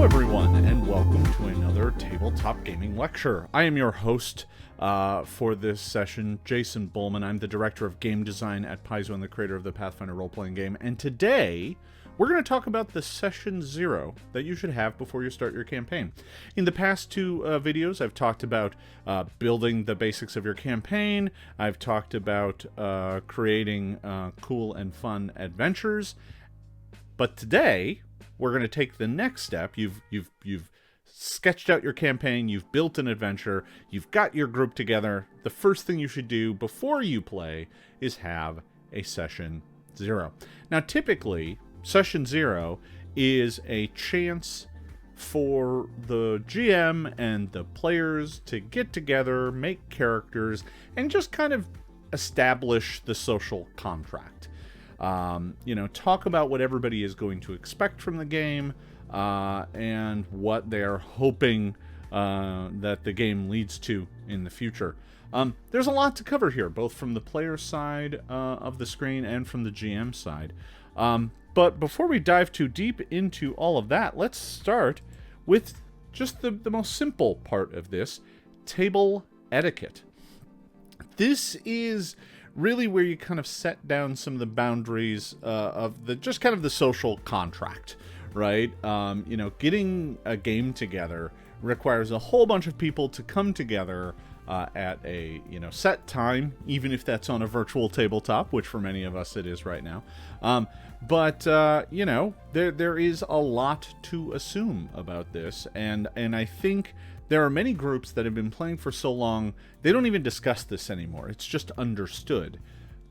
everyone, and welcome to another tabletop gaming lecture. I am your host for this session, Jason Bulmahn. I'm the director of game design at Paizo and the creator of the Pathfinder role-playing game. And today, we're going to talk about the session 0 that you should have before you start your campaign. In the past two videos, I've talked about building the basics of your campaign. I've talked about creating cool and fun adventures. But today, we're going to take the next step. You've sketched out your campaign, you've built an adventure, you've got your group together. The first thing you should do before you play is have a session 0. Now, typically, session 0 is a chance for the GM and the players to get together, make characters, and just kind of establish the social contract. Talk about what everybody is going to expect from the game, and what they're hoping that the game leads to in the future. There's a lot to cover here, both from the player side of the screen and from the GM side. But before we dive too deep into all of that, let's start with just the most simple part of this, table etiquette. This is really where you kind of set down some of the boundaries of the social contract, right? Getting a game together requires a whole bunch of people to come together at a set time, even if that's on a virtual tabletop, which for many of us it is right now. But there is a lot to assume about this, and I think there are many groups that have been playing for so long, they don't even discuss this anymore. It's just understood.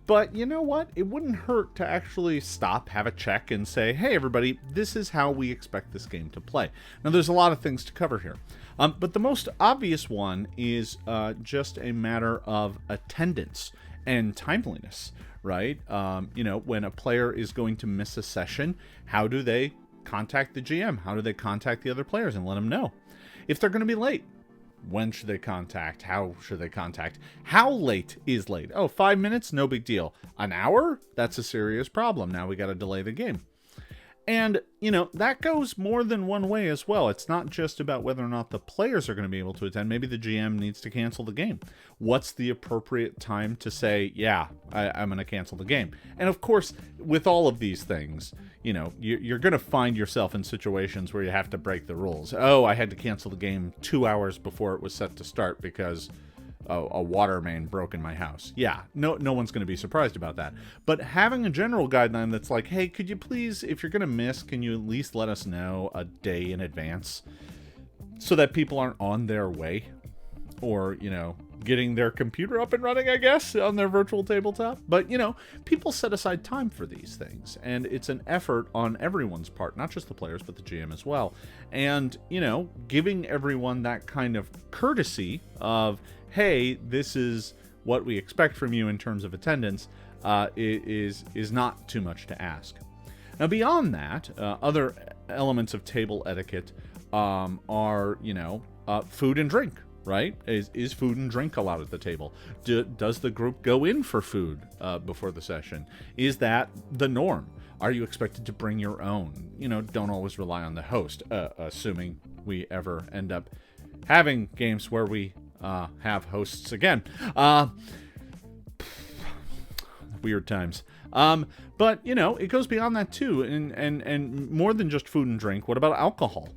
But you know what? It wouldn't hurt to actually stop, have a check, and say, hey, everybody, this is how we expect this game to play. Now, there's a lot of things to cover here. But the most obvious one is just a matter of attendance and timeliness, right? When a player is going to miss a session, how do they contact the GM? How do they contact the other players and let them know? If they're going to be late, when should they contact? How should they contact? How late is late? Oh, 5 minutes? No big deal. An hour? That's a serious problem. Now we got to delay the game. And, that goes more than one way as well. It's not just about whether or not the players are going to be able to attend. Maybe the GM needs to cancel the game. What's the appropriate time to say, yeah, I'm going to cancel the game? And of course, with all of these things, you're going to find yourself in situations where you have to break the rules. Oh, I had to cancel the game 2 hours before it was set to start because a water main broke in my house. Yeah, no one's going to be surprised about that. But having a general guideline that's like, hey, could you please, if you're going to miss, can you at least let us know a day in advance so that people aren't on their way or, getting their computer up and running, I guess, on their virtual tabletop. But, people set aside time for these things, and it's an effort on everyone's part, not just the players, but the GM as well. And, giving everyone that kind of courtesy of, hey, this is what we expect from you in terms of attendance, is not too much to ask. Now, beyond that, other elements of table etiquette are, food and drink. Right? Is food and drink allowed at the table? Does the group go in for food before the session? Is that the norm? Are you expected to bring your own? Don't always rely on the host, assuming we ever end up having games where we have hosts again. Weird times. But, it goes beyond that too. And more than just food and drink, what about alcohol?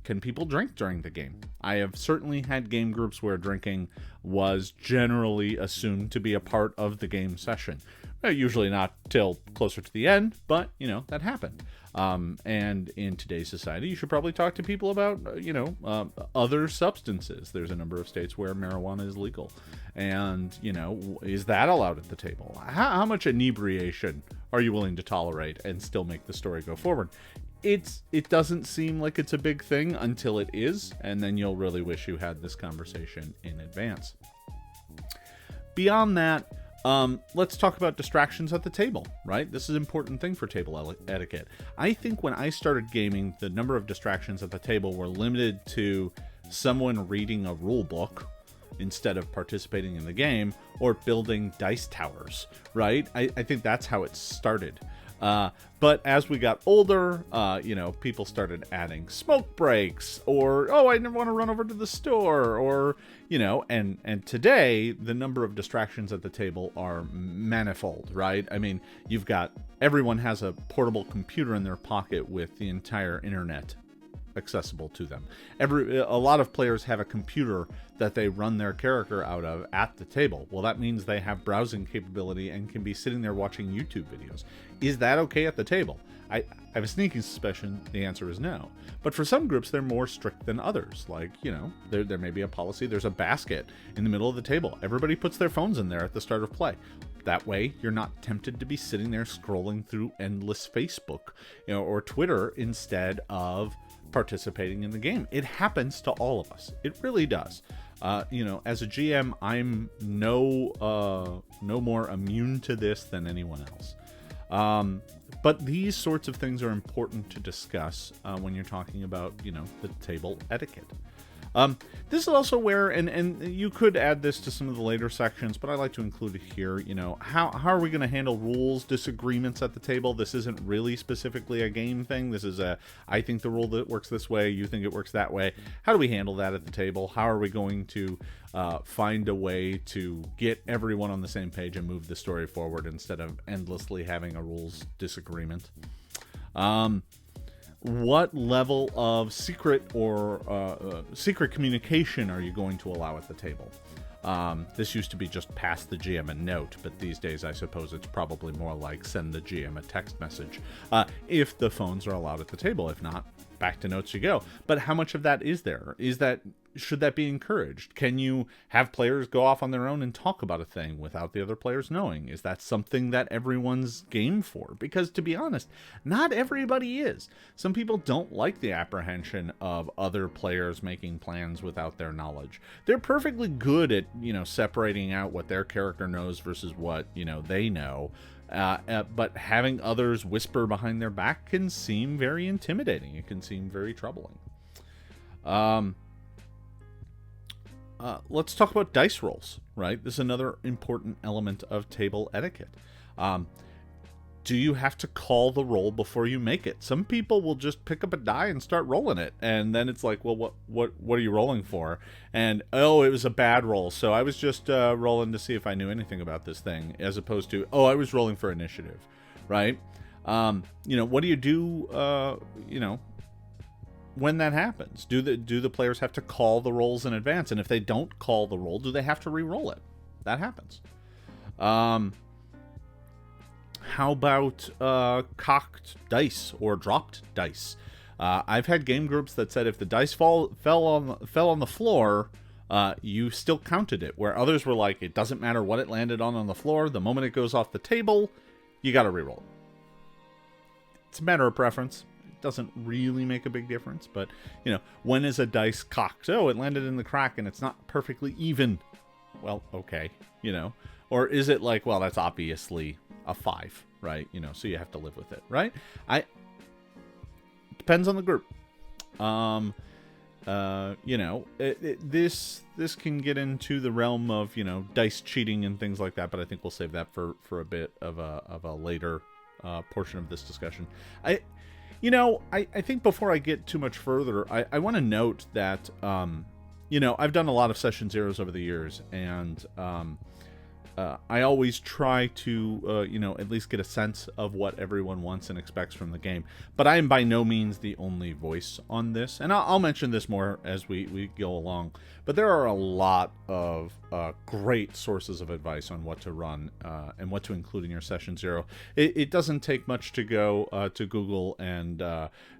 Can people drink during the game? I have certainly had game groups where drinking was generally assumed to be a part of the game session. Usually not till closer to the end, but, that happened. And in today's society, you should probably talk to people about, other substances. There's a number of states where marijuana is legal. And, is that allowed at the table? How much inebriation are you willing to tolerate and still make the story go forward? It doesn't seem like it's a big thing until it is, and then you'll really wish you had this conversation in advance. Beyond that, let's talk about distractions at the table, right? This is an important thing for table etiquette. I think when I started gaming, the number of distractions at the table were limited to someone reading a rule book instead of participating in the game, or building dice towers, right? I think that's how it started. But as we got older, people started adding smoke breaks, or, oh, I never want to run over to the store, or, and today the number of distractions at the table are manifold, right? I mean, everyone has a portable computer in their pocket with the entire internet accessible to them. A lot of players have a computer that they run their character out of at the table. Well, that means they have browsing capability and can be sitting there watching YouTube videos. Is that okay at the table? I have a sneaking suspicion the answer is no. But for some groups, they're more strict than others. Like, there may be a policy. There's a basket in the middle of the table. Everybody puts their phones in there at the start of play. That way, you're not tempted to be sitting there scrolling through endless Facebook, or Twitter instead of participating in the game. It happens to all of us. It really does. As a GM, I'm no more immune to this than anyone else. But these sorts of things are important to discuss when you're talking about, the table etiquette. This is also where, and you could add this to some of the later sections, but I like to include it here. How are we going to handle rules disagreements at the table? This isn't really specifically a game thing. This is I think the rule that works this way, you think it works that way. How do we handle that at the table? How are we going to find a way to get everyone on the same page and move the story forward instead of endlessly having a rules disagreement? What level of secret or secret communication are you going to allow at the table? This used to be just pass the GM a note, but these days I suppose it's probably more like send the GM a text message, if the phones are allowed at the table. If not, back to notes you go. But how much of that is there? Should that be encouraged? Can you have players go off on their own and talk about a thing without the other players knowing? Is that something that everyone's game for? Because to be honest, not everybody is. Some people don't like the apprehension of other players making plans without their knowledge. They're perfectly good at, separating out what their character knows versus what, they know. But having others whisper behind their back can seem very intimidating. It can seem very troubling. Let's talk about dice rolls, right? This is another important element of table etiquette. Do you have to call the roll before you make it? Some people will just pick up a die and start rolling it, and then it's like, well, what are you rolling for? And, oh, it was a bad roll, so I was just rolling to see if I knew anything about this thing, as opposed to, oh, I was rolling for initiative, right? What do you do, when that happens? Do the players have to call the rolls in advance? And if they don't call the roll, do they have to re-roll it? That happens. How about cocked dice or dropped dice? I've had game groups that said if the dice fell on the floor, you still counted it. Where others were like, it doesn't matter what it landed on the floor. The moment it goes off the table, you got to re-roll it. It's a matter of preference. Doesn't really make a big difference, but when is a dice cocked? Oh, it landed in the crack and it's not perfectly even. Well, okay, or is it like, well, that's obviously a 5, right? So you have to live with it, right? Depends on the group. This can get into the realm of dice cheating and things like that, but I think we'll save that for a bit of a later portion of this discussion. I think before I get too much further, I want to note that, I've done a lot of Session Zeros over the years, and I always try to, at least get a sense of what everyone wants and expects from the game. But I am by no means the only voice on this, and I'll mention this more as we go along. But there are a lot of great sources of advice on what to run and what to include in your Session Zero. It doesn't take much to go to Google and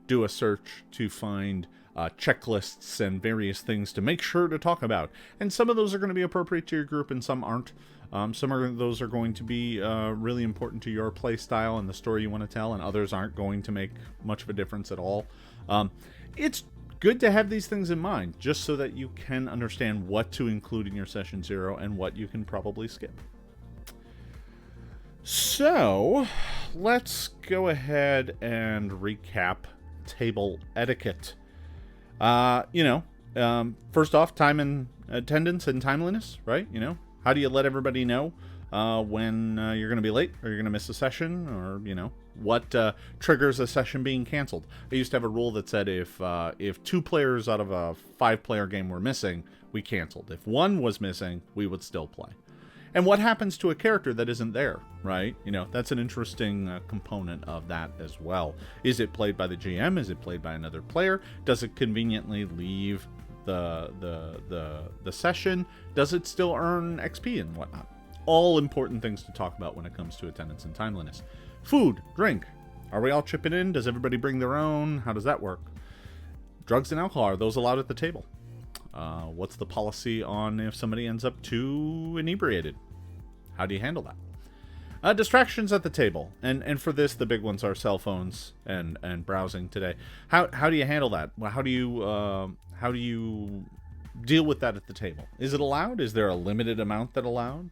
do a search to find checklists and various things to make sure to talk about. And some of those are going to be appropriate to your group and some aren't. Some of those are going to be really important to your play style and the story you want to tell, and others aren't going to make much of a difference at all. It's good to have these things in mind, just so that you can understand what to include in your Session Zero and what you can probably skip. So, let's go ahead and recap table etiquette. First off, time and attendance and timeliness, right? How do you let everybody know when you're going to be late, or you're going to miss a session, or, what triggers a session being canceled? I used to have a rule that said if 2 players out of a 5-player game were missing, we canceled. If 1 was missing, we would still play. And what happens to a character that isn't there, right? That's an interesting component of that as well. Is it played by the GM? Is it played by another player? Does it conveniently leave the session? Does it still earn XP and whatnot? All important things to talk about when it comes to attendance and timeliness. Food, drink. Are we all chipping in? Does everybody bring their own? How does that work? Drugs and alcohol, are those allowed at the table? What's the policy on if somebody ends up too inebriated? How do you handle that? Distractions at the table, and for this, the big ones are cell phones and browsing today. How do you handle that? Well, how do you deal with that at the table? Is it allowed? Is there a limited amount that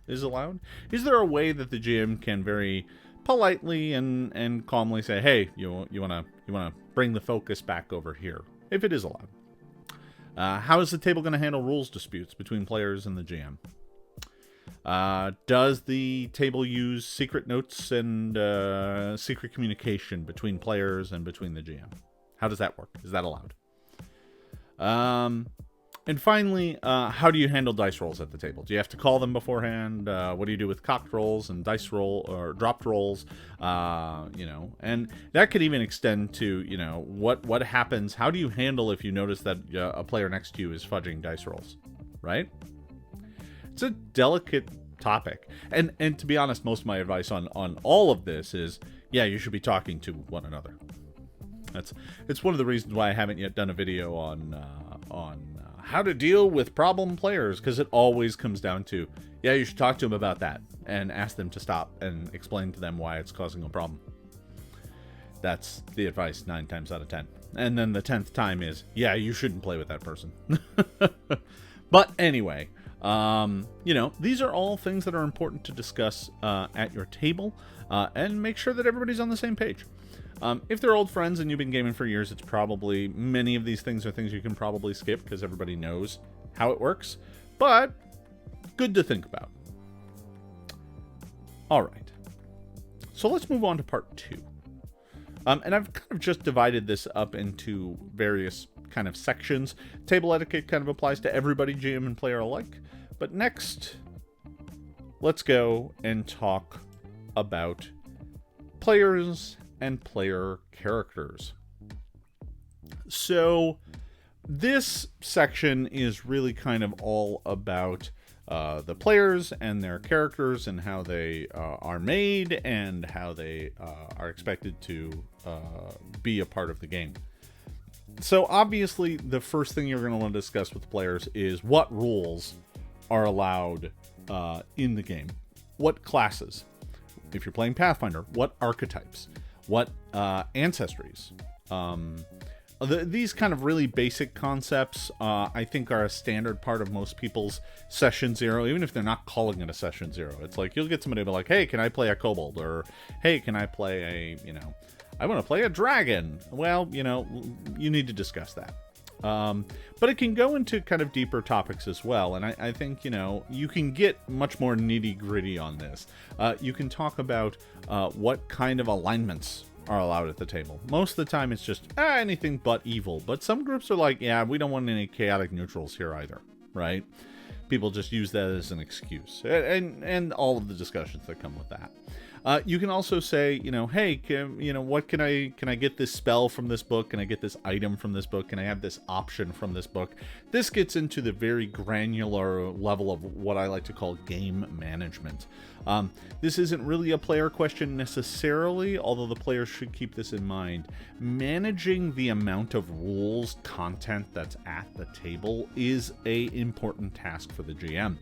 is allowed? Is there a way that the GM can very politely and calmly say, hey, you wanna bring the focus back over here, if it is allowed? How is the table going to handle rules disputes between players and the GM? Does the table use secret notes and secret communication between players and between the GM? How does that work? Is that allowed? And finally, how do you handle dice rolls at the table? Do you have to call them beforehand? What do you do with cocked rolls and dice roll or dropped rolls? And that could even extend to, what happens? How do you handle if you notice that a player next to you is fudging dice rolls, right? It's a delicate topic. And to be honest, most of my advice on all of this is, you should be talking to one another. It's one of the reasons why I haven't yet done a video on how to deal with problem players, because it always comes down to, you should talk to them about that and ask them to stop and explain to them why it's causing a problem. That's the advice 9 times out of 10. And then the 10th time is, you shouldn't play with that person. But anyway, these are all things that are important to discuss at your table, and make sure that everybody's on the same page. If they're old friends and you've been gaming for years, it's probably, many of these things are things you can probably skip because everybody knows how it works, but good to think about. All right, so let's move on to part 2. And I've kind of just divided this up into various kind of sections. Table etiquette kind of applies to everybody, GM and player alike. But next, let's go and talk about players and player characters. So this section is really kind of all about the players and their characters and how they are made and how they are expected to be a part of the game. So obviously the first thing you're going to want to discuss with players is what rules are allowed in the game. What classes? If you're playing Pathfinder, what archetypes? What ancestries? These kind of really basic concepts, I think, are a standard part of most people's session 0, even if they're not calling it a session 0. It's like, you'll get somebody to be like, hey, can I play a kobold? Or, hey, can I play I want to play a dragon. Well, you need to discuss that. But it can go into kind of deeper topics as well. And I think, you can get much more nitty gritty on this. You can talk about what kind of alignments are allowed at the table. Most of the time it's just anything but evil. But some groups are like, we don't want any chaotic neutrals here either, right? People just use that as an excuse. And all of the discussions that come with that. You can also say, hey, what can I get this spell from this book? Can I get this item from this book? Can I have this option from this book? This gets into the very granular level of what I like to call game management. This isn't really a player question necessarily, although the players should keep this in mind. Managing the amount of rules content that's at the table is an important task for the GM.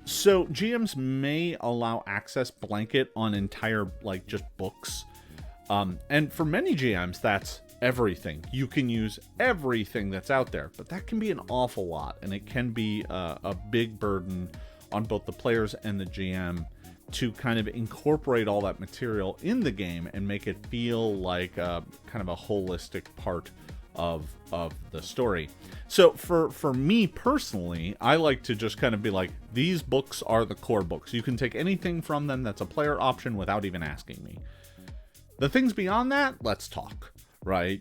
So GMs may allow access blanket on entire, just books. And for many GMs, that's everything. You can use everything that's out there, but that can be an awful lot, and it can be a big burden on both the players and the GM to kind of incorporate all that material in the game and make it feel like kind of a holistic part of the story. So for me personally, I like to just kind of be like, these books are the core books. You can take anything from them that's a player option without even asking me. The things beyond that, let's talk, right?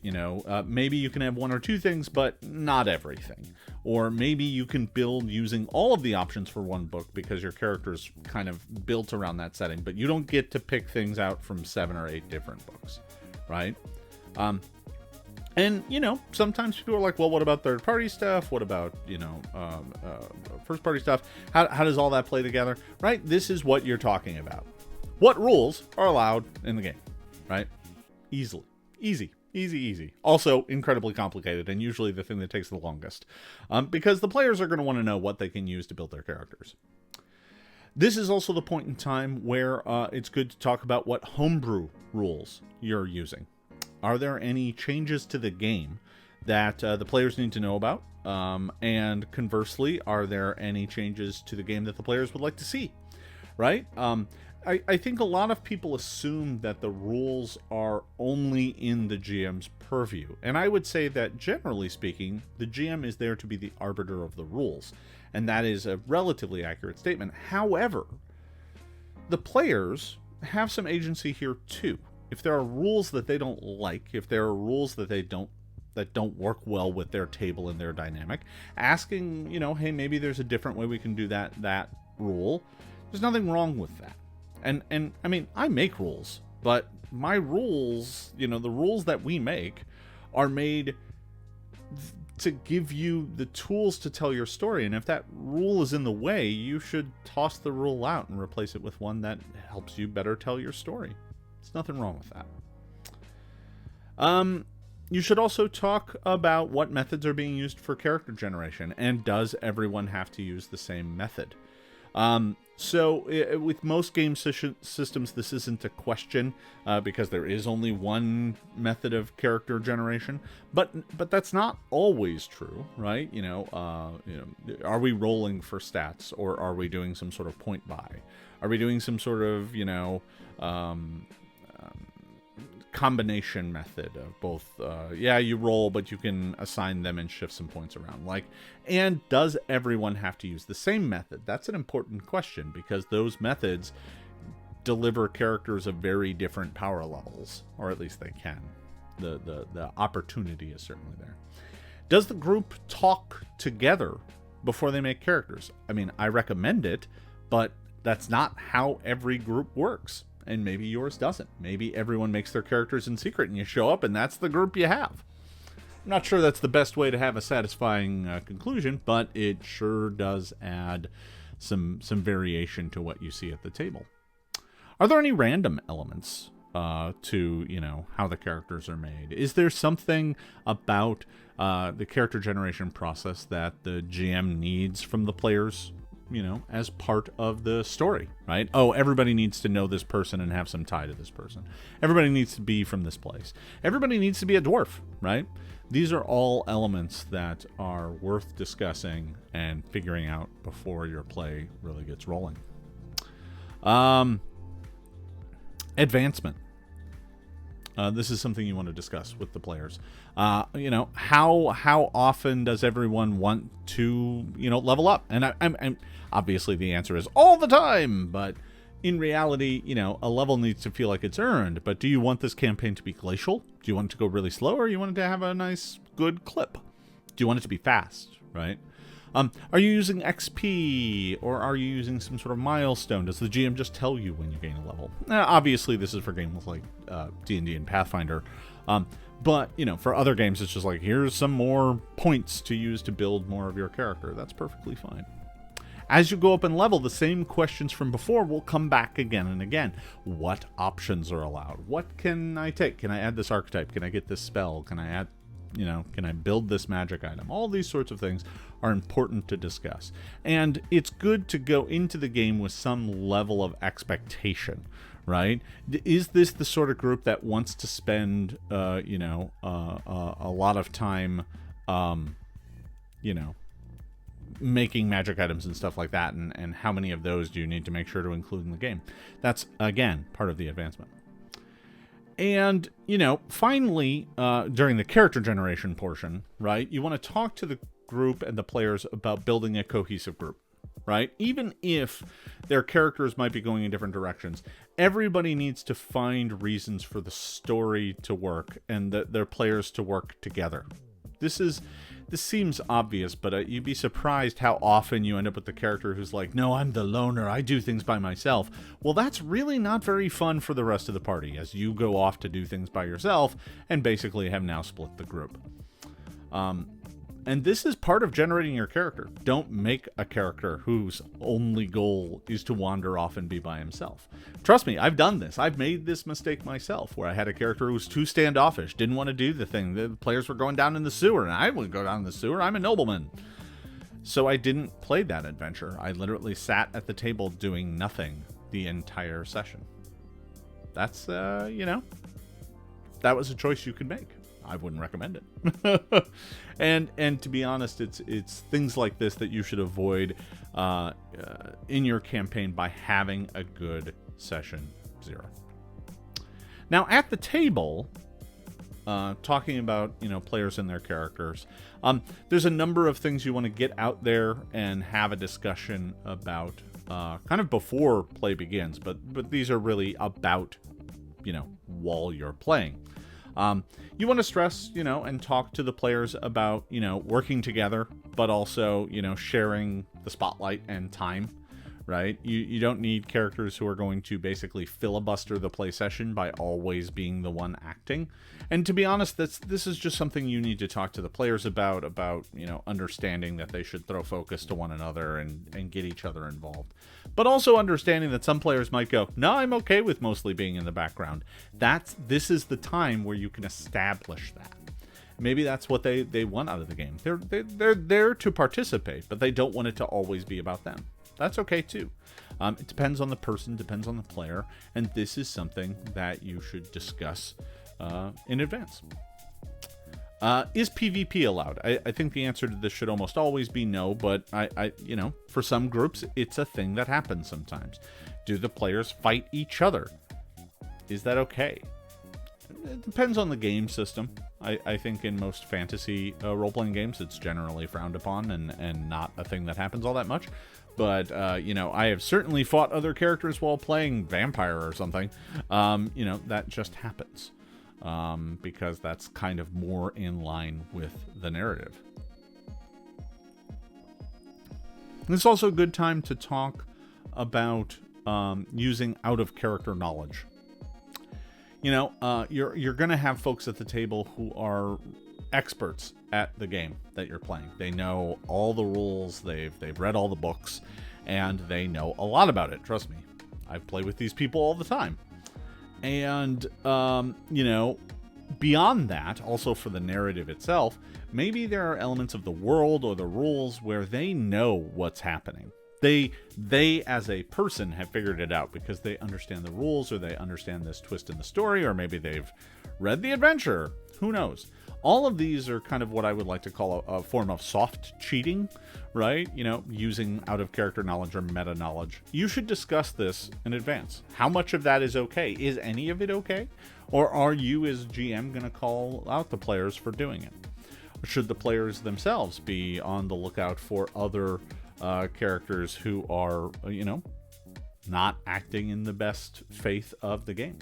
Maybe you can have one or two things, but not everything. Or maybe you can build using all of the options for one book because your character's kind of built around that setting, but you don't get to pick things out from 7 or 8 different books, right? And, sometimes people are like, well, what about third-party stuff? What about, first-party stuff? How does all that play together, right? This is what you're talking about. What rules are allowed in the game, right? Easy. Also, incredibly complicated, and usually the thing that takes the longest. Because the players are going to want to know what they can use to build their characters. This is also the point in time where it's good to talk about what homebrew rules you're using. Are there any changes to the game that the players need to know about? And conversely, are there any changes to the game that the players would like to see? Right? I think a lot of people assume that the rules are only in the GM's purview. And I would say that, generally speaking, the GM is there to be the arbiter of the rules. And that is a relatively accurate statement. However, the players have some agency here too. If there are rules that they don't like, if there are rules that don't work well with their table and their dynamic, asking, hey, maybe there's a different way we can do that rule. There's nothing wrong with that. And I mean, I make rules, but my rules, the rules that we make are made to give you the tools to tell your story. And if that rule is in the way, you should toss the rule out and replace it with one that helps you better tell your story. There's nothing wrong with that. You should also talk about what methods are being used for character generation, and does everyone have to use the same method? So with most game systems, this isn't a question because there is only one method of character generation. But that's not always true, right? Are we rolling for stats, or are we doing some sort of point buy? Are we doing some sort of combination method of both? You roll, but you can assign them and shift some points around. And does everyone have to use the same method? That's an important question, because those methods deliver characters of very different power levels, or at least they can. The opportunity is certainly there. Does the group talk together before they make characters? I mean, I recommend it, but that's not how every group works. And maybe yours doesn't. Maybe everyone makes their characters in secret and you show up and that's the group you have. I'm not sure that's the best way to have a satisfying conclusion, but it sure does add some variation to what you see at the table. Are there any random elements to how the characters are made? Is there something about the character generation process that the GM needs from the players, as part of the story, right? Oh, everybody needs to know this person and have some tie to this person. Everybody needs to be from this place. Everybody needs to be a dwarf, right? These are all elements that are worth discussing and figuring out before your play really gets rolling. Advancement. This is something you want to discuss with the players. How often does everyone want to, level up? And I'm obviously the answer is all the time, but in reality, a level needs to feel like it's earned. But do you want this campaign to be glacial? Do you want it to go really slow, or you want it to have a nice, good clip? Do you want it to be fast, right? Are you using XP, or are you using some sort of milestone? Does the GM just tell you when you gain a level? Obviously, this is for games like D&D and Pathfinder. But, for other games, it's just like, here's some more points to use to build more of your character. That's perfectly fine. As you go up in level, the same questions from before will come back again and again. What options are allowed? What can I take? Can I add this archetype? Can I get this spell? Can I add, can I build this magic item? All these sorts of things are important to discuss. And it's good to go into the game with some level of expectation, right? Is this the sort of group that wants to spend, a lot of time, making magic items and stuff like that, and how many of those do you need to make sure to include in the game? That's, again, part of the advancement. And, finally, during the character generation portion, right, you want to talk to the group and the players about building a cohesive group, right? Even if their characters might be going in different directions, everybody needs to find reasons for the story to work and their players to work together. This seems obvious, but you'd be surprised how often you end up with the character who's like, no, I'm the loner, I do things by myself. Well, that's really not very fun for the rest of the party, as you go off to do things by yourself and basically have now split the group. And this is part of generating your character. Don't make a character whose only goal is to wander off and be by himself. Trust me, I've done this. I've made this mistake myself, where I had a character who was too standoffish, didn't want to do the thing. The players were going down in the sewer, and I wouldn't go down in the sewer. I'm a nobleman. So I didn't play that adventure. I literally sat at the table doing nothing the entire session. That's, that was a choice you could make. I wouldn't recommend it. And to be honest, it's things like this that you should avoid in your campaign by having a good session 0. Now, at the table, talking about players and their characters, there's a number of things you want to get out there and have a discussion about kind of before play begins, but these are really about while you're playing. You want to stress, and talk to the players about, working together, but also, sharing the spotlight and time, right? You don't need characters who are going to basically filibuster the play session by always being the one acting. And to be honest, this is just something you need to talk to the players about, understanding that they should throw focus to one another and get each other involved. But also understanding that some players might go, no, I'm okay with mostly being in the background. This is the time where you can establish that. Maybe that's what they want out of the game. They're there to participate, but they don't want it to always be about them. That's okay too. It depends on the person, depends on the player, and this is something that you should discuss in advance. Is PvP allowed? I think the answer to this should almost always be no, but I for some groups, it's a thing that happens sometimes. Do the players fight each other? Is that okay? It depends on the game system. I think in most fantasy role-playing games, it's generally frowned upon and not a thing that happens all that much. But, I have certainly fought other characters while playing Vampire or something. That just happens. Because that's kind of more in line with the narrative. It's also a good time to talk about using out-of-character knowledge. You're going to have folks at the table who are experts at the game that you're playing. They know all the rules, they've read all the books, and they know a lot about it. Trust me, I've played with these people all the time. And, beyond that, also for the narrative itself, maybe there are elements of the world or the rules where they know what's happening. They as a person have figured it out because they understand the rules, or they understand this twist in the story, or maybe they've read the adventure. Who knows? All of these are kind of what I would like to call a form of soft cheating, right? Using out-of-character knowledge or meta-knowledge. You should discuss this in advance. How much of that is okay? Is any of it okay? Or are you, as GM, going to call out the players for doing it? Or should the players themselves be on the lookout for other characters who are, not acting in the best faith of the game?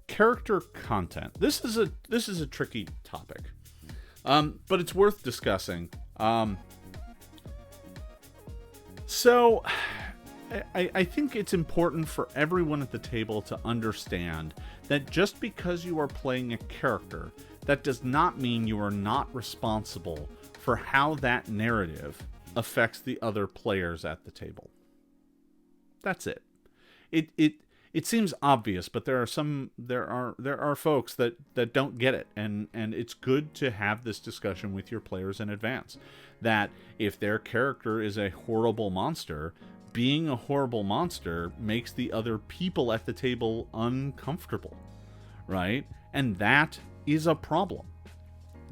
Character content. This is a tricky topic, but it's worth discussing. So I think it's important for everyone at the table to understand that just because you are playing a character, that does not mean you are not responsible for how that narrative affects the other players at the table. That's it. It seems obvious, but there are folks that don't get it, and it's good to have this discussion with your players in advance. That if their character is a horrible monster, being a horrible monster makes the other people at the table uncomfortable, right? And that is a problem.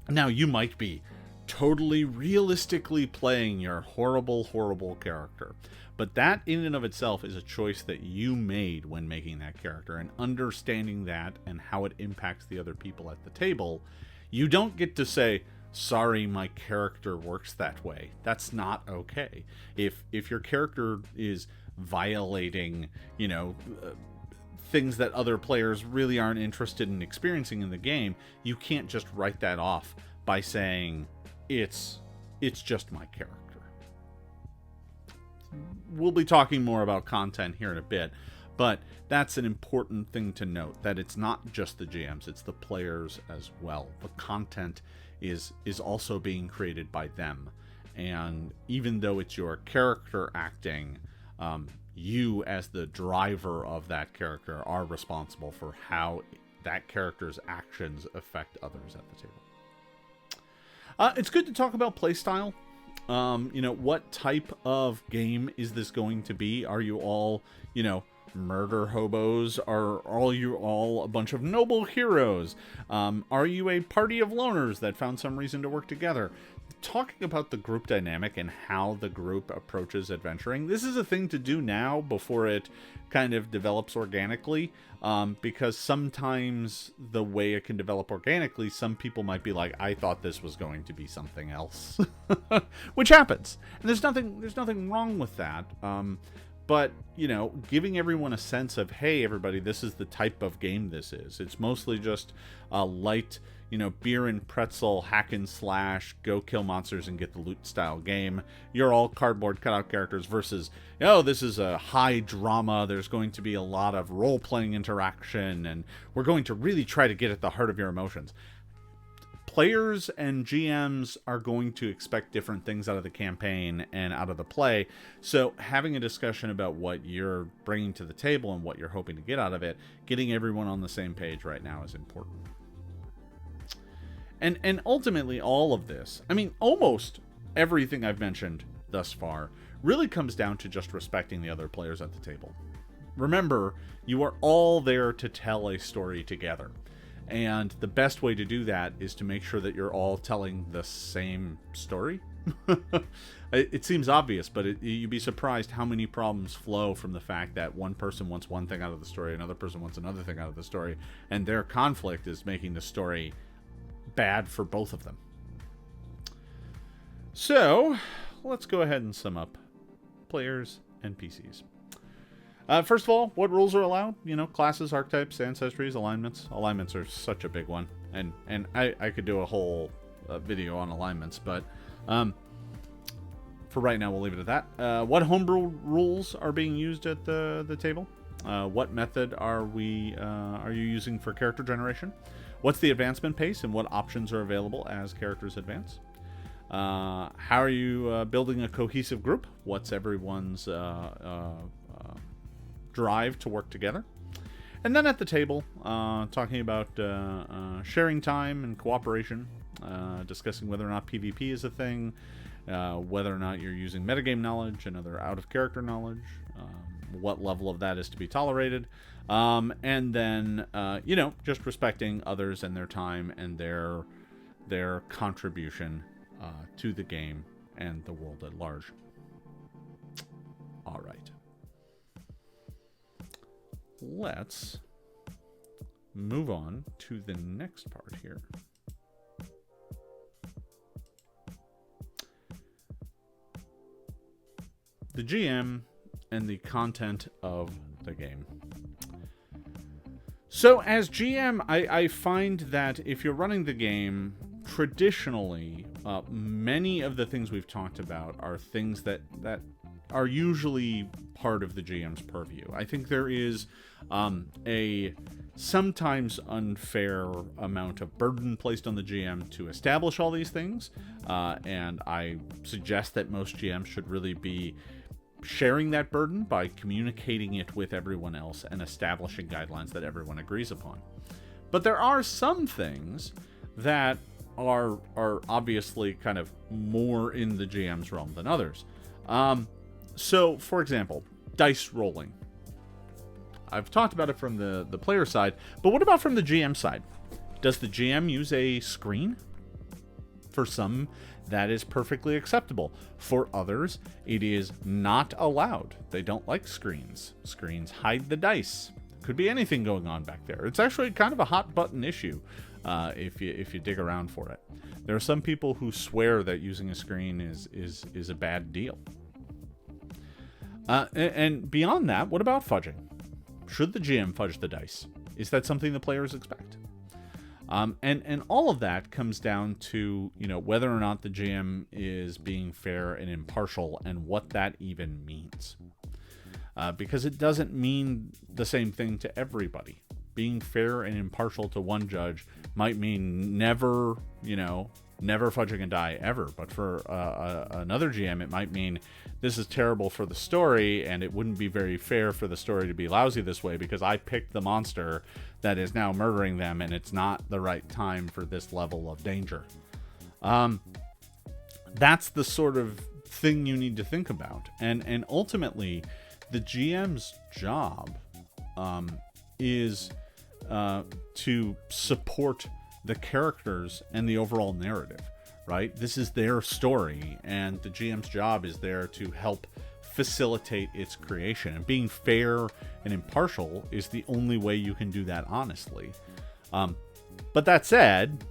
Now, you might be totally realistically playing your horrible, horrible character. But that in and of itself is a choice that you made when making that character, and understanding that and how it impacts the other people at the table. You don't get to say, sorry, my character works that way. That's not okay. If your character is violating, things that other players really aren't interested in experiencing in the game, you can't just write that off by saying it's just my character. We'll be talking more about content here in a bit, but that's an important thing to note, that it's not just the GMs, it's the players as well. The content is also being created by them. And even though it's your character acting, you as the driver of that character are responsible for how that character's actions affect others at the table. It's good to talk about playstyle. What type of game is this going to be? Are you all, murder hobos? Are you all a bunch of noble heroes? Are you a party of loners that found some reason to work together? Talking about the group dynamic and how the group approaches adventuring, this is a thing to do now before it kind of develops organically, because sometimes the way it can develop organically, some people might be like, I thought this was going to be something else, which happens, and there's nothing wrong with that. But, giving everyone a sense of, hey, everybody, this is the type of game this is. It's mostly just a light, beer and pretzel, hack and slash, go kill monsters and get the loot style game. You're all cardboard cutout characters versus, this is a high drama. There's going to be a lot of role-playing interaction, and we're going to really try to get at the heart of your emotions. Players and GMs are going to expect different things out of the campaign and out of the play, so having a discussion about what you're bringing to the table and what you're hoping to get out of it, getting everyone on the same page right now is important. And ultimately, all of this, almost everything I've mentioned thus far, really comes down to just respecting the other players at the table. Remember, you are all there to tell a story together. And the best way to do that is to make sure that you're all telling the same story. It seems obvious, but you'd be surprised how many problems flow from the fact that one person wants one thing out of the story, another person wants another thing out of the story, and their conflict is making the story bad for both of them. So, let's go ahead and sum up players and PCs. First of all, what rules are allowed? Classes, archetypes, ancestries, alignments. Alignments are such a big one, and I could do a whole video on alignments, but for right now, we'll leave it at that. What homebrew rules are being used at the table? What method are you using for character generation? What's the advancement pace, and what options are available as characters advance? How are you building a cohesive group? What's everyone's drive to work together? And then at the table, talking about sharing time and cooperation, discussing whether or not PvP is a thing, whether or not you're using metagame knowledge and other out-of-character knowledge, what level of that is to be tolerated, and then, just respecting others and their time and their contribution to the game and the world at large. All right. Let's move on to the next part here. The GM and the content of the game. So as GM, I find that if you're running the game, traditionally, many of the things we've talked about are things that are usually part of the GM's purview. I think there is a sometimes unfair amount of burden placed on the GM to establish all these things, and I suggest that most GMs should really be sharing that burden by communicating it with everyone else and establishing guidelines that everyone agrees upon. But there are some things that are obviously kind of more in the GM's realm than others. So, for example, dice rolling. I've talked about it from the player side, but what about from the GM side? Does the GM use a screen? For some, that is perfectly acceptable. For others, it is not allowed. They don't like screens. Screens hide the dice. Could be anything going on back there. It's actually kind of a hot button issue if you dig around for it. There are some people who swear that using a screen is a bad deal. And beyond that, what about fudging? Should the GM fudge the dice? Is that something the players expect? And all of that comes down to, whether or not the GM is being fair and impartial and what that even means. Because it doesn't mean the same thing to everybody. Being fair and impartial to one judge might mean never fudging a die ever. But for another GM, it might mean this is terrible for the story, and it wouldn't be very fair for the story to be lousy this way because I picked the monster that is now murdering them, and it's not the right time for this level of danger. That's the sort of thing you need to think about. And ultimately, the GM's job is to support the characters and the overall narrative, right? This is their story, and the GM's job is there to help facilitate its creation. And being fair and impartial is the only way you can do that honestly. But that said,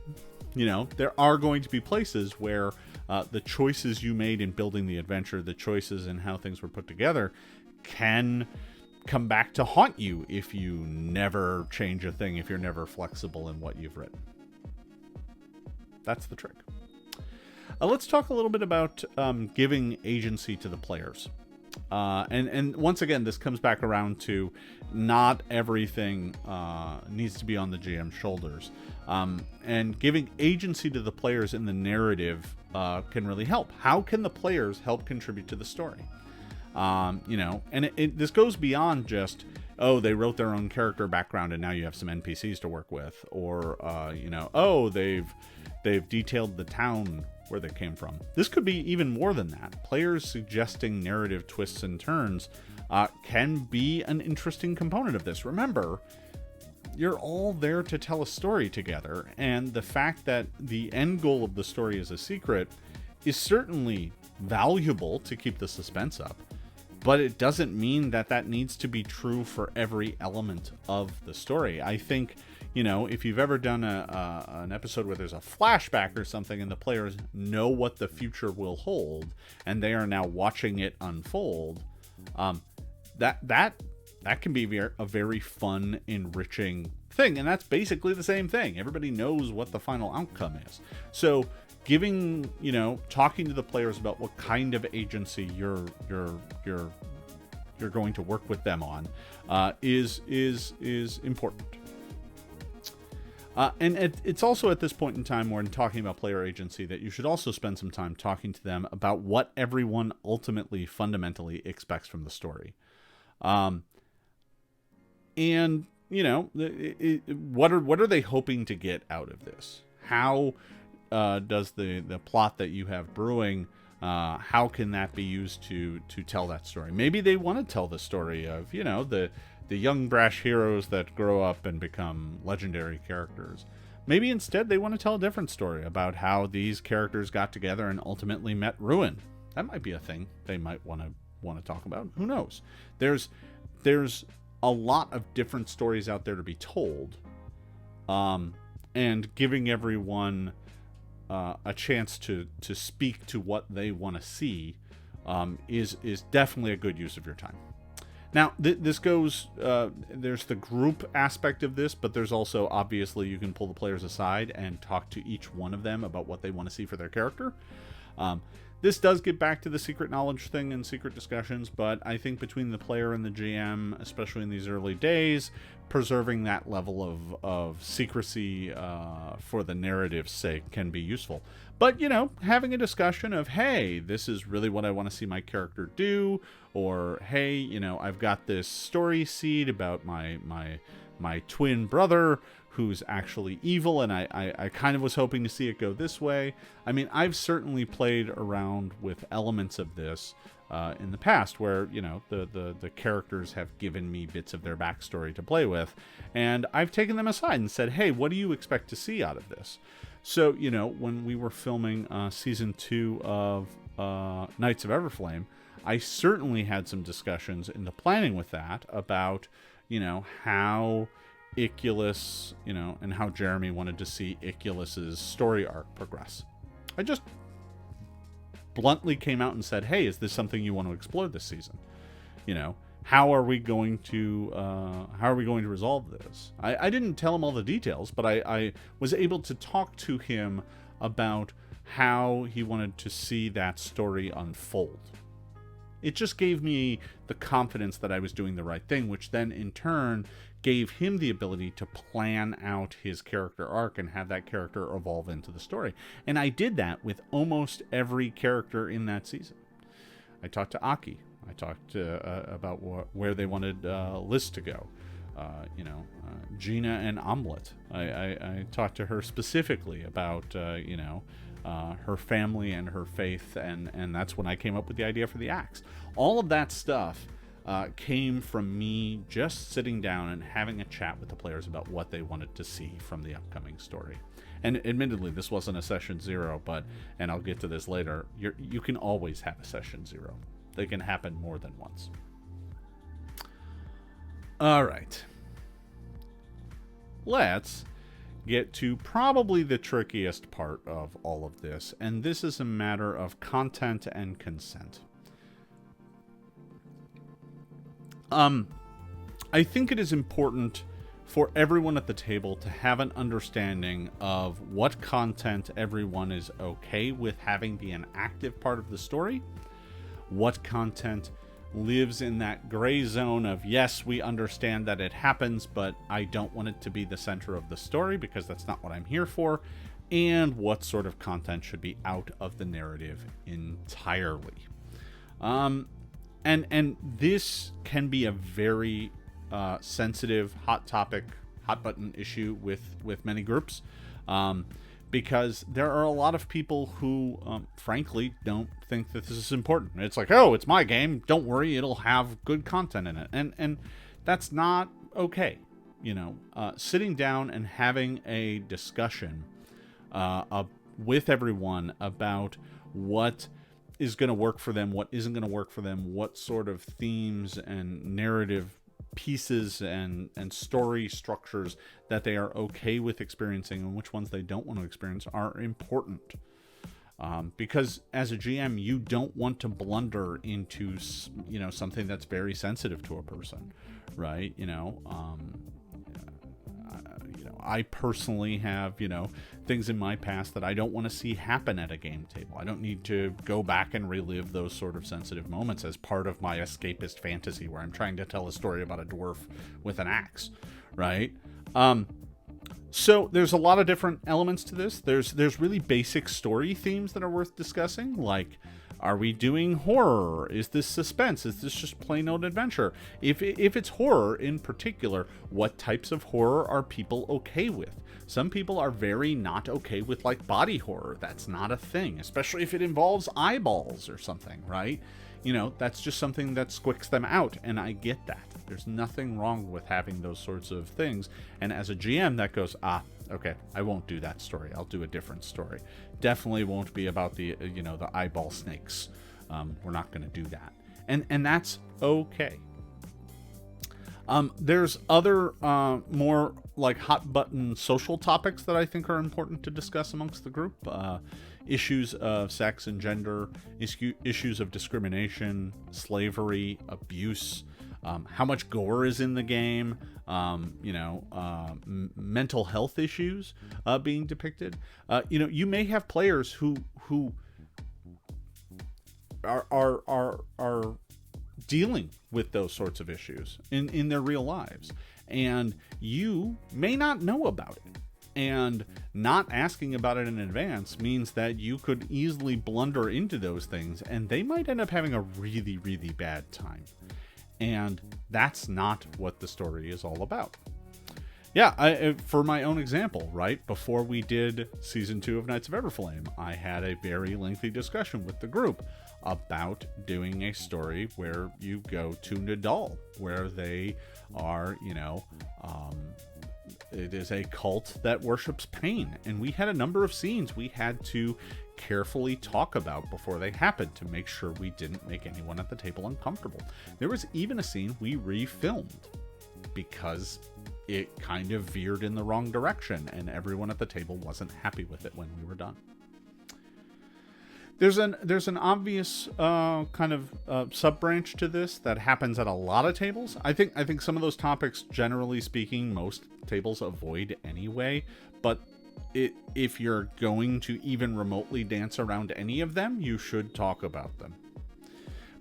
there are going to be places where the choices you made in building the adventure, the choices in how things were put together, can come back to haunt you if you never change a thing, if you're never flexible in what you've written. That's the trick. Let's talk a little bit about giving agency to the players. And once again, this comes back around to not everything needs to be on the GM's shoulders. And giving agency to the players in the narrative can really help. How can the players help contribute to the story? And this goes beyond just, they wrote their own character background and now you have some NPCs to work with, or they've detailed the town where they came from. This could be even more than that. Players suggesting narrative twists and turns can be an interesting component of this. Remember, you're all there to tell a story together, and the fact that the end goal of the story is a secret is certainly valuable to keep the suspense up. But it doesn't mean that needs to be true for every element of the story. I think, if you've ever done an episode where there's a flashback or something and the players know what the future will hold and they are now watching it unfold, that can be a very fun, enriching thing. And that's basically the same thing. Everybody knows what the final outcome is. So giving, talking to the players about what kind of agency you're going to work with them on is important. And it's also at this point in time when talking about player agency that you should also spend some time talking to them about what everyone ultimately fundamentally expects from the story. What are they hoping to get out of this? How does the plot that you have brewing, how can that be used to tell that story? Maybe they want to tell the story of, the young brash heroes that grow up and become legendary characters. Maybe instead they want to tell a different story about how these characters got together and ultimately met ruin. That might be a thing they might want to talk about. Who knows? There's a lot of different stories out there to be told, and giving everyone a chance to speak to what they want to see is definitely a good use of your time. Now, this goes, there's the group aspect of this, but there's also, obviously, you can pull the players aside and talk to each one of them about what they want to see for their character. This does get back to the secret knowledge thing and secret discussions, but I think between the player and the GM, especially in these early days, preserving that level of secrecy for the narrative's sake can be useful. But, having a discussion of, hey, this is really what I want to see my character do, or, hey, I've got this story seed about my twin brother who's actually evil, and I kind of was hoping to see it go this way. I mean, I've certainly played around with elements of this in the past where, the characters have given me bits of their backstory to play with, and I've taken them aside and said, hey, what do you expect to see out of this? So, when we were filming season 2 of Knights of Everflame, I certainly had some discussions in the planning with that about, how Iculus, and how Jeremy wanted to see Iculus's story arc progress. I just bluntly came out and said, hey, is this something you want to explore this season? How are we going to resolve this? I didn't tell him all the details, but I was able to talk to him about how he wanted to see that story unfold. It just gave me the confidence that I was doing the right thing, which then in turn gave him the ability to plan out his character arc and have that character evolve into the story. And I did that with almost every character in that season. I talked to Aki. I talked about where they wanted Liz to go. Gina and Omelette. I talked to her specifically about, her family and her faith, and that's when I came up with the idea for the axe. All of that stuff came from me just sitting down and having a chat with the players about what they wanted to see from the upcoming story. And admittedly, this wasn't a session 0, and I'll get to this later, you can always have a session 0. They can happen more than once. All right. Let's get to probably the trickiest part of all of this, and this is a matter of content and consent. I think it is important for everyone at the table to have an understanding of what content everyone is okay with having be an active part of the story, what content lives in that gray zone of, yes, we understand that it happens, but I don't want it to be the center of the story because that's not what I'm here for, and what sort of content should be out of the narrative entirely. And this can be a very sensitive, hot topic, hot button issue with many groups, because there are a lot of people who, frankly, don't think that this is important. It's like, oh, it's my game. Don't worry, it'll have good content in it. And that's not okay. Sitting down and having a discussion with everyone about what is going to work for them, what isn't going to work for them, what sort of themes and narrative pieces and story structures that they are okay with experiencing and which ones they don't want to experience are important. Because as a GM, you don't want to blunder into, something that's very sensitive to a person, right? I personally have, things in my past that I don't want to see happen at a game table. I don't need to go back and relive those sort of sensitive moments as part of my escapist fantasy where I'm trying to tell a story about a dwarf with an axe, right? So there's a lot of different elements to this. There's really basic story themes that are worth discussing, like, are we doing horror? Is this suspense? Is this just plain old adventure? If it's horror in particular, what types of horror are people okay with? Some people are very not okay with, like, body horror. That's not a thing, especially if it involves eyeballs or something, right? That's just something that squicks them out, and I get that. There's nothing wrong with having those sorts of things, and as a GM, that goes, okay, I won't do that story. I'll do a different story. Definitely won't be about the eyeball snakes. We're not going to do that, and that's okay. There's other more like hot button social topics that I think are important to discuss amongst the group. Issues of sex and gender, issues of discrimination, slavery, abuse, how much gore is in the game, mental health issues being depicted. You may have players who are dealing with those sorts of issues in their real lives, and you may not know about it. And not asking about it in advance means that you could easily blunder into those things, and they might end up having a really, really bad time. And that's not what the story is all about. Yeah, for my own example, right? Before we did Season 2 of Knights of Everflame, I had a very lengthy discussion with the group about doing a story where you go to Nadal, where they are, It is a cult that worships pain, and we had a number of scenes we had to carefully talk about before they happened to make sure we didn't make anyone at the table uncomfortable. There was even a scene we refilmed because it kind of veered in the wrong direction, and everyone at the table wasn't happy with it when we were done. There's an obvious kind of sub-branch to this that happens at a lot of tables. I think some of those topics, generally speaking, most tables avoid anyway. But if you're going to even remotely dance around any of them, you should talk about them.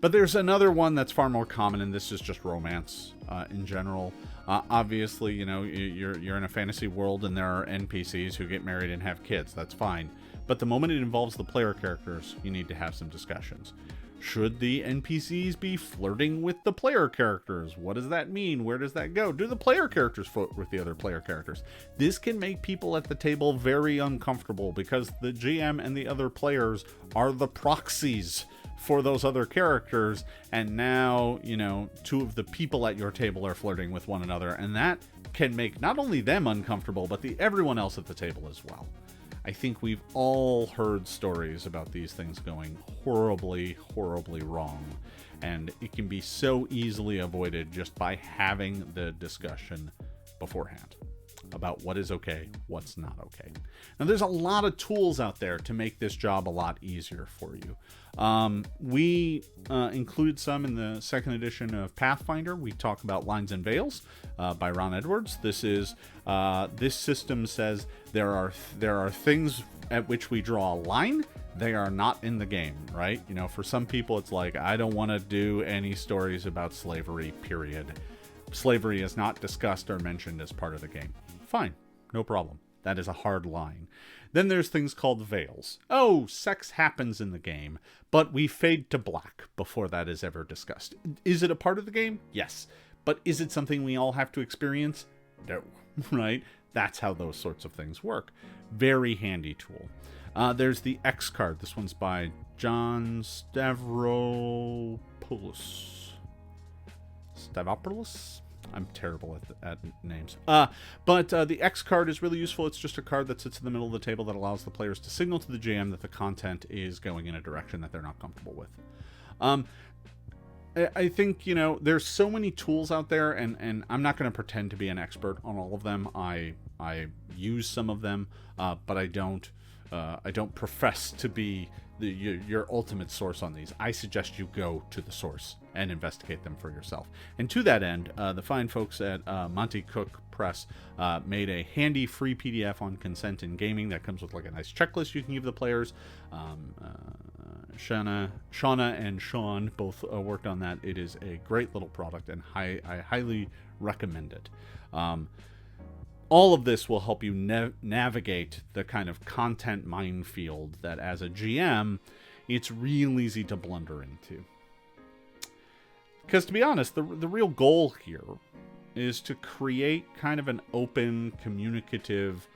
But there's another one that's far more common, and this is just romance in general. Obviously, you know, you're in a fantasy world, and there are NPCs who get married and have kids. That's fine. But the moment it involves the player characters, you need to have some discussions. Should the NPCs be flirting with the player characters? What does that mean? Where does that go? Do the player characters flirt with the other player characters? This can make people at the table very uncomfortable because the GM and the other players are the proxies for those other characters, and now, you know, two of the people at your table are flirting with one another, and that can make not only them uncomfortable, but everyone else at the table as well. I think we've all heard stories about these things going horribly, horribly wrong, and it can be so easily avoided just by having the discussion beforehand about what is okay, what's not okay. Now, there's a lot of tools out there to make this job a lot easier for you. We included some in the second edition of Pathfinder. We talk about Lines and Veils by Ron Edwards. This system says there are things at which we draw a line. They are not in the game, right? You know, for some people, it's like, I don't want to do any stories about slavery, period. Slavery is not discussed or mentioned as part of the game. Fine, no problem. That is a hard line. Then there's things called veils. Oh, sex happens in the game, but we fade to black before that is ever discussed. Is it a part of the game? Yes. But is it something we all have to experience? No, right? That's how those sorts of things work. Very handy tool. There's the X card. This one's by John Stavropoulos. Stavropoulos? I'm terrible at names. But the X card is really useful. It's just a card that sits in the middle of the table that allows the players to signal to the GM that the content is going in a direction that they're not comfortable with. I think, you know, there's so many tools out there, and I'm not going to pretend to be an expert on all of them. I use some of them, but I don't profess to be your ultimate source on these. I suggest you go to the source and investigate them for yourself. And to that end, the fine folks at Monty Cook Press made a handy free PDF on consent in gaming that comes with like a nice checklist you can give the players. Shauna and Sean both worked on that. It is a great little product, and I highly recommend it. All of this will help you navigate the kind of content minefield that, as a GM, it's real easy to blunder into. Because, to be honest, the real goal here is to create kind of an open, communicative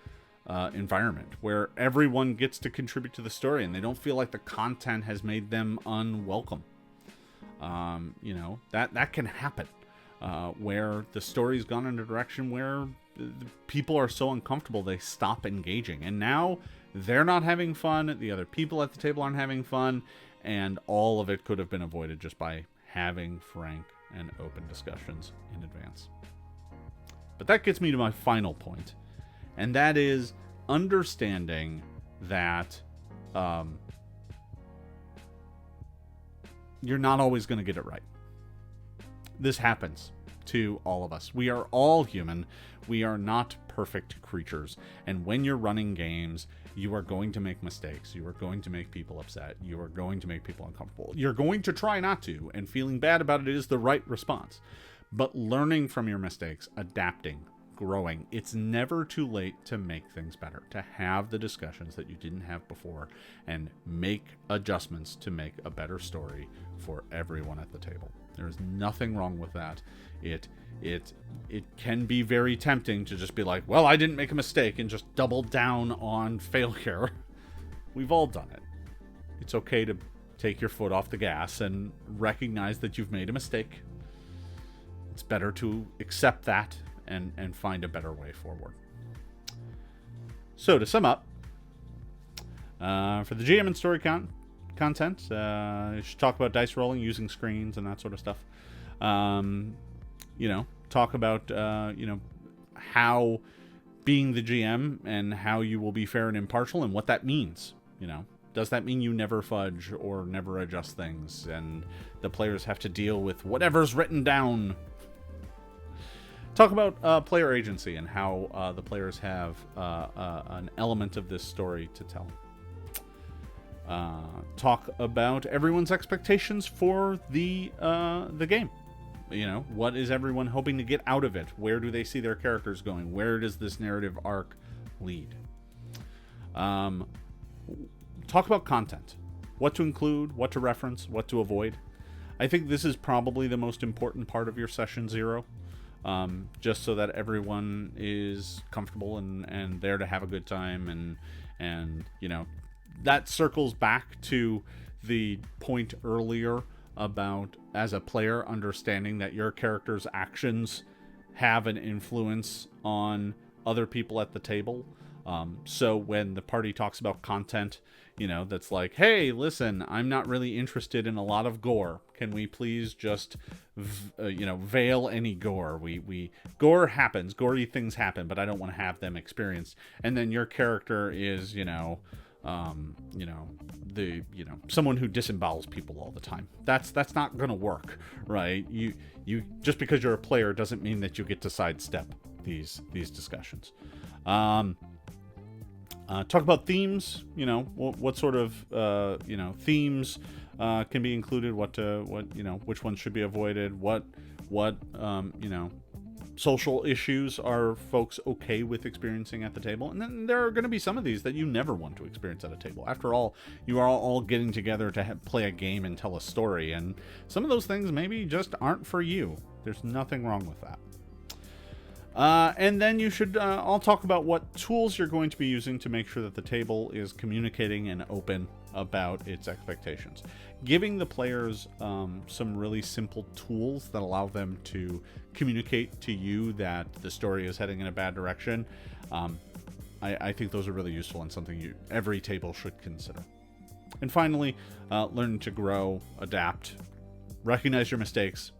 environment where everyone gets to contribute to the story and they don't feel like the content has made them unwelcome. You know, that can happen where the story's gone in a direction where people are so uncomfortable they stop engaging, and now they're not having fun, the other people at the table aren't having fun, and all of it could have been avoided just by having frank and open discussions in advance. But that gets me to my final point, and that is understanding that you're not always going to get it right. This happens to all of us. We are all human. We are not perfect creatures. And when you're running games, you are going to make mistakes. You are going to make people upset. You are going to make people uncomfortable. You're going to try not to, and feeling bad about it is the right response. But learning from your mistakes, adapting, growing, it's never too late to make things better, to have the discussions that you didn't have before and make adjustments to make a better story for everyone at the table. There's nothing wrong with that. It can be very tempting to just be like, well, I didn't make a mistake, and just double down on failure. We've all done it. It's okay to take your foot off the gas and recognize that you've made a mistake. It's better to accept that and find a better way forward. So to sum up, for the GM and story content, you should talk about dice rolling, using screens, and that sort of stuff. Talk about how being the GM and how you will be fair and impartial and what that means. Does that mean you never fudge or never adjust things and the players have to deal with whatever's written down? Talk about player agency and how the players have an element of this story to tell. Talk about everyone's expectations for the game. What is everyone hoping to get out of it? Where do they see their characters going? Where does this narrative arc lead? Talk about content. What to include, what to reference, what to avoid. I think this is probably the most important part of your session 0. Just so that everyone is comfortable and there to have a good time. And that circles back to the point earlier about, as a player, understanding that your character's actions have an influence on other people at the table. So when the party talks about content, that's like, hey, listen, I'm not really interested in a lot of gore. Can we please just, veil any gore? Gore happens, gory things happen, but I don't want to have them experienced. And then your character is, someone who disembowels people all the time. That's not gonna work, right? You just because you're a player doesn't mean that you get to sidestep these discussions. Talk about themes. What sort of themes can be included. Which ones should be avoided. What social issues are folks okay with experiencing at the table? And then there are going to be some of these that you never want to experience at a table. After all, you are all getting together to play a game and tell a story, and some of those things maybe just aren't for you. There's nothing wrong with that. And then you should all talk about what tools you're going to be using to make sure that the table is communicating and open about its expectations. Giving the players some really simple tools that allow them to communicate to you that the story is heading in a bad direction. I think those are really useful and something every table should consider. And finally, learn to grow, adapt, recognize your mistakes,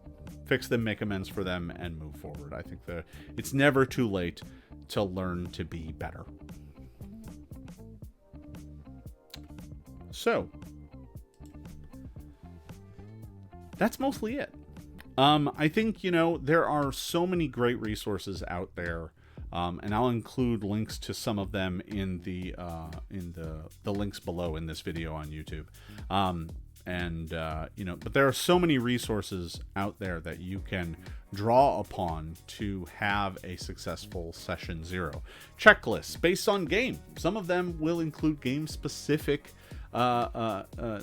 fix them, make amends for them, and move forward. I think it's never too late to learn to be better. So, that's mostly it. I think, there are so many great resources out there, and I'll include links to some of them in the links below in this video on YouTube. But there are so many resources out there that you can draw upon to have a successful session 0. Checklists based on game. Some of them will include game-specific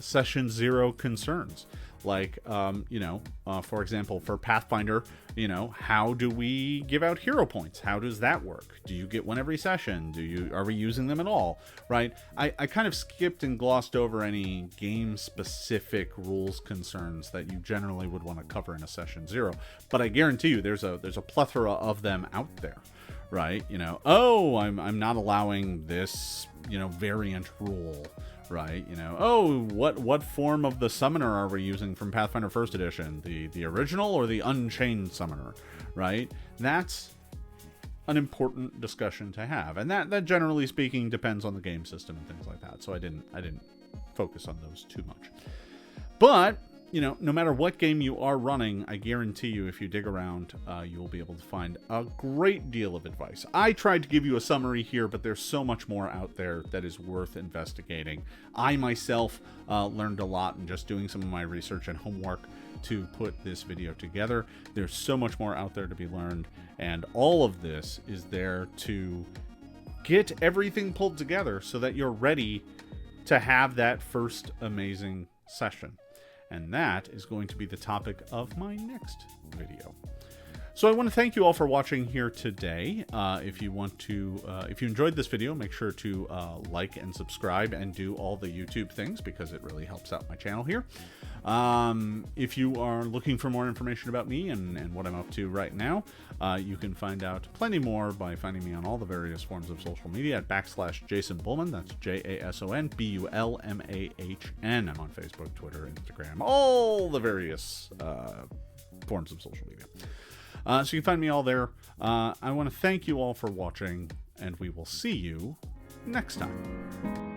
session 0 concerns. Like, for example, for Pathfinder, how do we give out hero points? How does that work? Do you get one every session? Are we using them at all? Right? I kind of skipped and glossed over any game-specific rules concerns that you generally would want to cover in a session 0. But I guarantee you, there's a plethora of them out there. Right? I'm not allowing this, variant rule. Right, what form of the summoner are we using from Pathfinder 1st Edition? The original or the Unchained summoner, right? That's an important discussion to have. And that generally speaking depends on the game system and things like that. So I didn't focus on those too much. But, no matter what game you are running, I guarantee you if you dig around, you'll be able to find a great deal of advice. I tried to give you a summary here, but there's so much more out there that is worth investigating. I myself learned a lot in just doing some of my research and homework to put this video together. There's so much more out there to be learned, and all of this is there to get everything pulled together so that you're ready to have that first amazing session. And that is going to be the topic of my next video. So I want to thank you all for watching here today. If you enjoyed this video, make sure to like and subscribe and do all the YouTube things because it really helps out my channel here. If you are looking for more information about me and what I'm up to right now, you can find out plenty more by finding me on all the various forms of social media at /Jason Bulmahn. That's JASON BULMAHN. I'm on Facebook, Twitter, Instagram, all the various forms of social media. So you can find me all there. I want to thank you all for watching, and we will see you next time.